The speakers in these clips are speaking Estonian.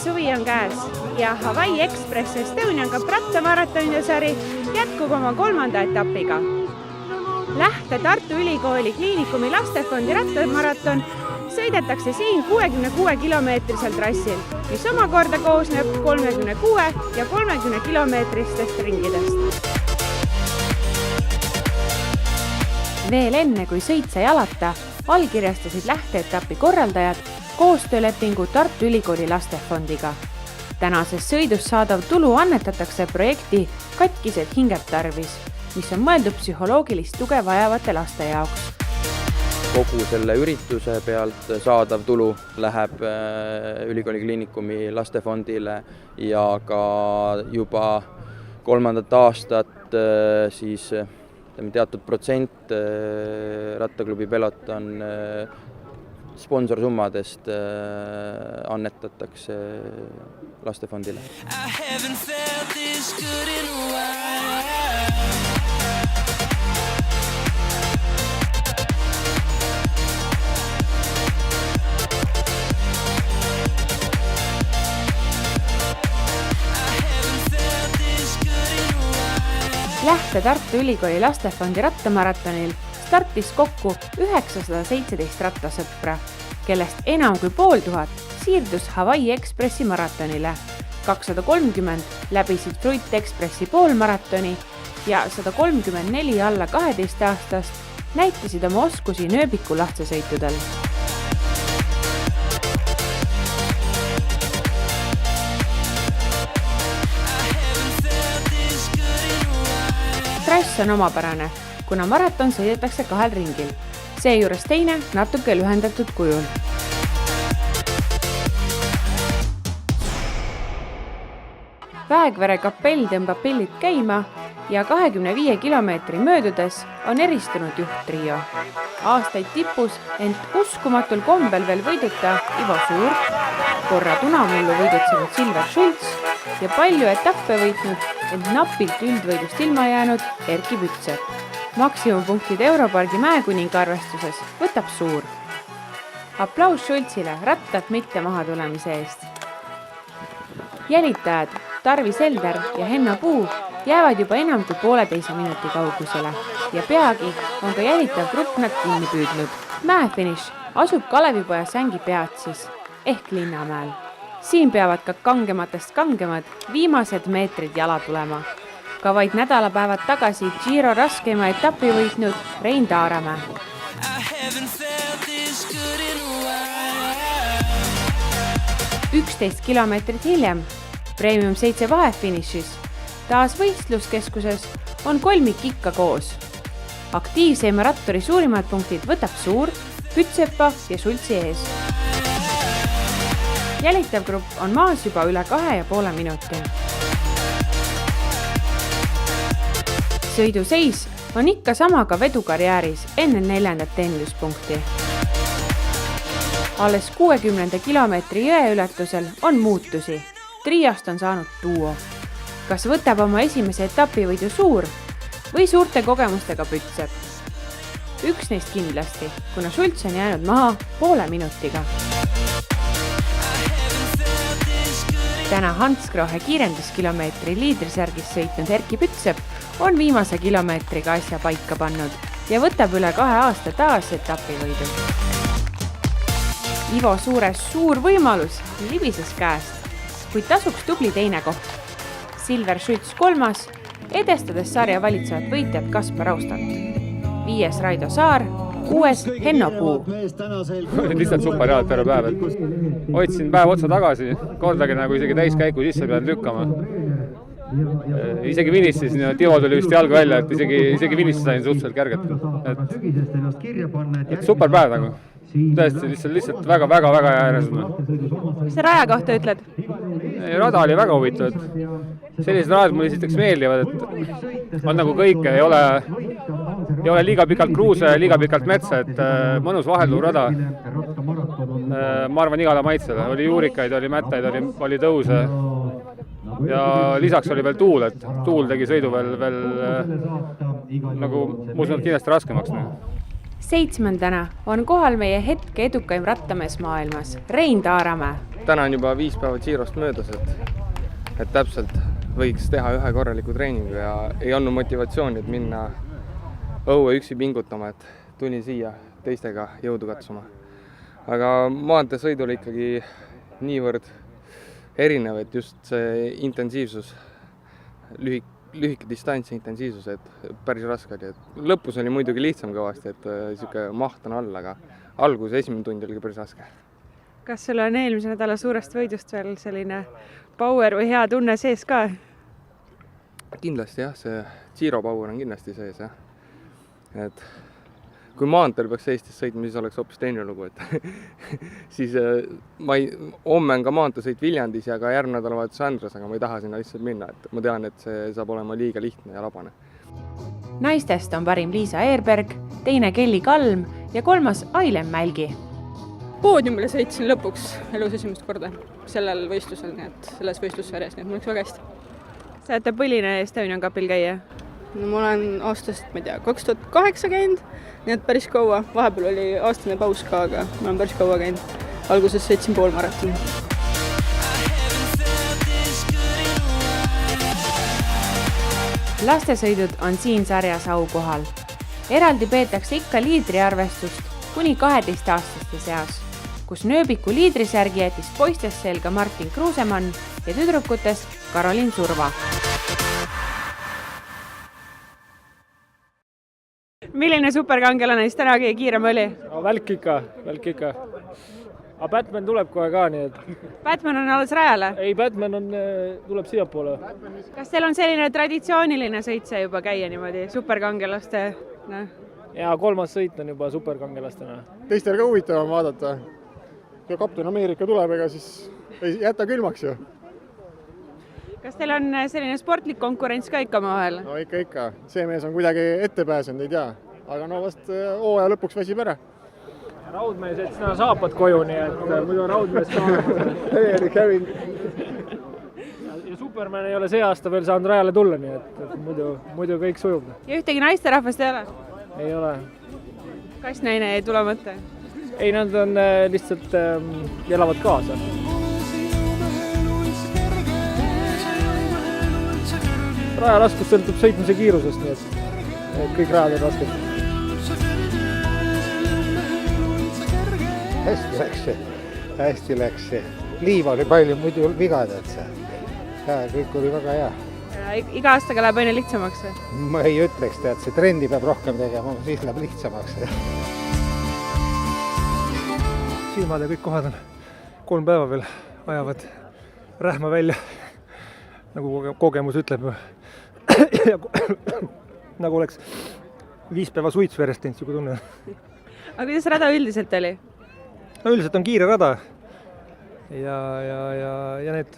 suvi on käes ja Hawaii Express Estonian Cup rattamaratonide sari jätkub oma 3. etapiga. Lähte Tartu Ülikooli Kliinikumi lastefondi rattamaraton sõidetakse siin 66 kilomeetrisel trassil, mis omakorda koosneb 36 ja 30 kilomeetristest ringidest. Veel enne kui sõit sai alata, allkirjastasid lähteetapi korraldajad koostöölepingu Tartu Ülikooli lastefondiga. Tänases sõidus saadav tulu annetatakse projekti Katkised hinged tarvis, mis on mõeldud psühholoogilist tuge vajavate laste jaoks. Kogu selle ürituse pealt saadav tulu läheb Ülikooli Kliinikumi lastefondile ja ka juba 3. aastat siis teatud protsent rattaklubi Peloton sponsorsummadest annetatakse lastefondile. Lähte Tartu Ülikooli lastefondi rattamaratonil startis kokku 917 rattasõpra, kellest enam kui 500 siirdus Hawaii Expressi maratonile, 230 läbisid Fruit Expressi poolmaratoni ja 134 alla 12 aastast näitasid oma oskusi nööbiku lahtsesõitudel. Trass on omapärane, kuna maraton sõidetakse 2 ringil, seejuures teine natuke lühendatud kujul. Väegvere kapell tõmbab pillid käima ja 25 kilomeetri möödudes on eristunud juhttrio. Aastaid tipus, ent uskumatul kombel veel võiduta Ivo Suur, korra tunamullu võidutsenud Silver Schultz ja palju etappe võitnud, ent napilt üldvõidust ilma jäänud Erki Pütsepp. Maksimumpunktid Europargi mäekuninga arvestuses võtab Suur. Aplaus Schultzile rattat mitte maha tulemise eest. Jälitajad Tarvi Selder ja Henna Puu jäävad juba enam kui 1,5 minuti kaugusele ja peagi on ka jälitav grupp nad kinni püüdnud. Mäefiniš asub Kalevipoja Sängi Peatsis ehk Linnamäel. Siin peavad ka kangematest kangemad viimased meetrid jala tulema. Ka vaid nädalapäevad tagasi Giro raskema etapi võitnud Rein Taaremäe. 11 kilomeetrit hiljem Premium 7 vahefinišis. Taas võistluskeskuses on kolmik ikka koos. Aktiivseima ratturi suurimad punktid võtab Suur, Pütsepa ja Schultzi ees. Jälitav grupp on maas juba üle 2,5 minuti. Sõiduseis on ikka sama ka vedukarjääris enne 4. teeninduspunkti. Alles 60 kilomeetri jõeületusel on muutusi. Triost on saanud duo. Kas võtab oma esimese etapivõidu Suur või suurte kogemustega Pütsepp? Üks neist kindlasti, kuna Schultz on jäänud maha 0,5 minutiga. Täna Hansgrohe kiirenduskilomeetri liidrisärgis sõitnud Erki Pütsepp on viimase kilomeetriga asja paika pannud ja võtab üle 2 aasta taas etapivõidu. Ivo Suures suur võimalus libises käest, kuid tasuks tubli teine koht. Silver Schultz 3, edestades sarja valitsevat võitjat Kaspar Austat. 5. Raido Saar, 6. Henno Puu. Lihtsalt super head terve päev. Hoidsin päev otsa tagasi, kordagi nagu isegi täiskäiku sisse pead lükkama. Isegi vinistis, Tivo tuli vist jalga välja, et isegi vinistis sain suhteliselt kerget. Et super päev nagu. Tõesti lihtsalt väga hea ääresuna. Mis sa raja kohta ütled? Rada oli väga huvitav. Sellised rajad mulle esiteks meeldivad, et on nagu kõike, ei ole liiga pikalt kruuse, liiga pikalt metsa, et mõnus vahelduv rada. Ma arvan igale maitsele. Oli juurikaid, oli mättaid, oli tõuse. Ja lisaks oli veel tuul, et tuul tegi sõidu veel nagu muusenud kindlasti raskemaks. 7. on kohal meie hetke edukaim rattamees maailmas, Rein Taaramäe. Täna on juba 5 päeva Girost möödas, et täpselt võiks teha ühe korraliku treeningu ja ei olnud motivatsiooni, et minna õue üksi pingutama, et tulin siia teistega jõudu katsuma. Aga maanteesõidul ikkagi niivõrd erinev, et just see intensiivsus, lühike distants intensiivsus, et päris raske oli. Lõpus oli muidugi lihtsam kõvasti, et siuke maht on all, aga algus esimene tund oli päris raske. Kas sul on eelmise nädala suurest võidust veel selline power või hea tunne sees ka? Kindlasti jah, see Giro power on kindlasti sees, jah. Et kui maanteel peaks Eestis sõitma, siis oleks hoopis teine lugu, et siis homme on ka maanteesõit Viljandis ja ka järgmine nädalavahetus Andres, aga ma ei taha sinna lihtsalt minna, et ma tean, et see saab olema liiga lihtne ja labane. Naistest on parim Liisa Eerberg, teine Kelly Kalm ja 3. Ailen Mälgi. Poodiumile sõitsin lõpuks elus esimest korda sellel võistlusel, nii et selles võistlussarjas, nii et mul läks väga hästi. Sa olete põline Estonian Cupil käia? No, ma olen aastast, ma ei tea, 2008 käinud, nii et päris kaua. Vahepeal oli aastane paus ka, aga ma olen päris kaua käinud. Alguses sõitsin poolmaratoni. Lastesõidud on siin sarjas aukohal. Eraldi peetakse ikka liidriarvestust kuni 12-aastaste seas, kus nööbiku liidrisärgi jättis poistes selga Martin Kruusemann ja tüdrukutes Karolin Surva. Milline superkangelane siis täna kõige kiirem oli? No, välk ikka. Aga Batman tuleb kohe ka, nii et... Batman on alles rajale? Ei, Batman tuleb siia poole. Kas teil on selline traditsiooniline sõitse juba käia niimoodi superkangelaste? No. Ja 3. sõit on juba superkangelastena. Teistel ka huvitavam vaadata. Ja Kapten Ameerika tuleb, ega siis ei jäta külmaks ju. Kas teil on selline sportlik konkurents ka ikka omavahel? No ikka. See mees on kuidagi ette pääsenud, ei tea. Aga no vast hooaja lõpuks väsib ära. Raudmees jättis täna saapad koju, nii et muidu Raudmees ka ja Superman ei ole see aasta veel saanud rajale tulla, nii et muidu kõik sujub. Ja ühtegi naisterahvast ei ole? Ei ole. Kassnaine ei tule mõtte? Ei, nad on lihtsalt elavad kaasa. Rajaraskus sõltub sõitmise kiirusest, nii et kõik rajad on rasked. Hästi läks. Liiv oli palju muidu vigada, et see. Ja, kõik oli väga hea. Iga aastaga läheb aina lihtsamaks? Ma ei ütleks, tead, see trendi peab rohkem tegema, siis läheb lihtsamaks. Silmad ja kõik kohad on 3 päeva veel ajavad rähma välja, nagu kogemus ütleb. Nagu oleks 5 päeva suitsu järjest teinud, sugu tunne. Aga kuidas rada üldiselt oli? No üldiselt on kiire rada ja need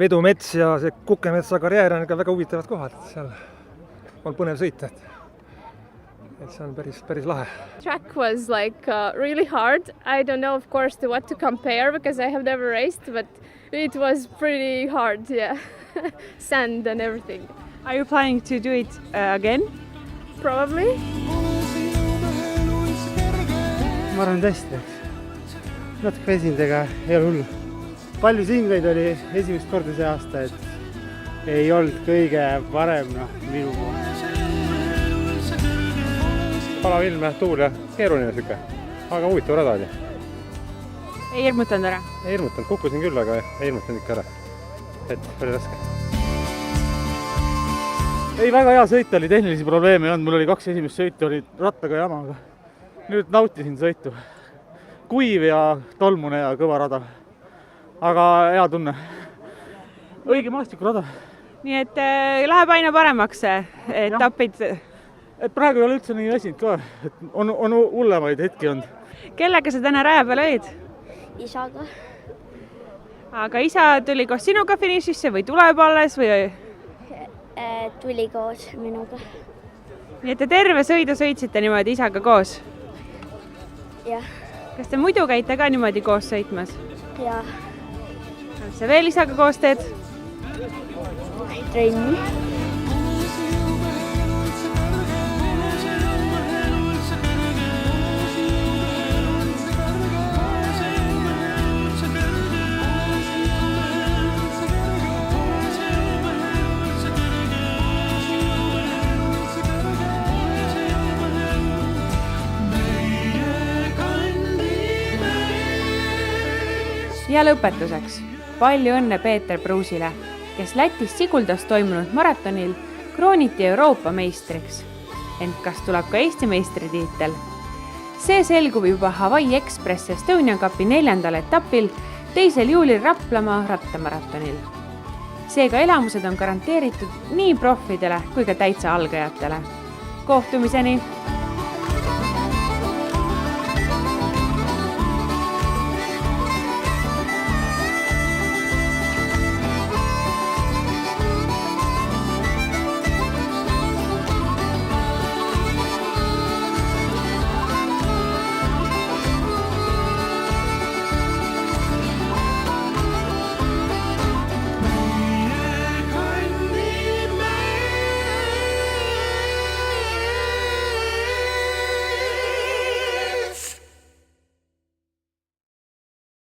Vedumets ja see Kukemetsa karjäär on väga huvitavad kohad, et seal on põnev sõita, et see on päris lahe. Track was like really hard. I don't know, of course, what to compare because I have never raced, but it was pretty hard, yeah. Sand and everything. Are you planning to do it again? Probably. Ma arvan hästi läks. Natuke vesindega ei ole hullu. Palju singleid oli esimest korda see aasta, et ei olnud kõige parem minu poole. Palav ilm ja tuul ja keeruline süke, aga huvitav rada oli. Ei hirmutanud ära? Ei hirmutanud, kukkusin küll, aga ei hirmutanud ikka ära. Et oli raske. Ei, väga hea sõit oli, tehnilisi probleeme ei olnud. Mul oli 2 esimest sõitu, oli rattaga jamaga. Nüüd nautisin sõitu. Kuiv ja tolmune ja kõva rada. Aga hea tunne. Õige maastikurada. Nii et läheb aina paremaks etapid? Et praegu ei ole üldse nii väsinud ka. Et on hullemaid hetki olnud. Kellega sa täna raja peal olid? Isaga. Aga isa tuli koos sinuga finišisse või tuleb alles või? Tuli koos minuga. Nii et te terve sõidu sõitsite niimoodi isaga koos? Jah. Kas te muidu käite ka niimoodi koos sõitmas? Jah. Kas sa veel isaga koos teed? Trenni. ja lõpetuseks palju õnne Peeter Pruusile, kes Lätis Siguldas toimunud maratonil krooniti Euroopa meistriks. Ent kas tuleb ka Eesti meistritiitel? See selgub juba Hawaii Express Estonia Cupi 4. etapil 2. juulil Raplamaa rattamaratonil. Seega elamused on garanteeritud nii profidele kui ka täitsa algajatele. Kohtumiseni!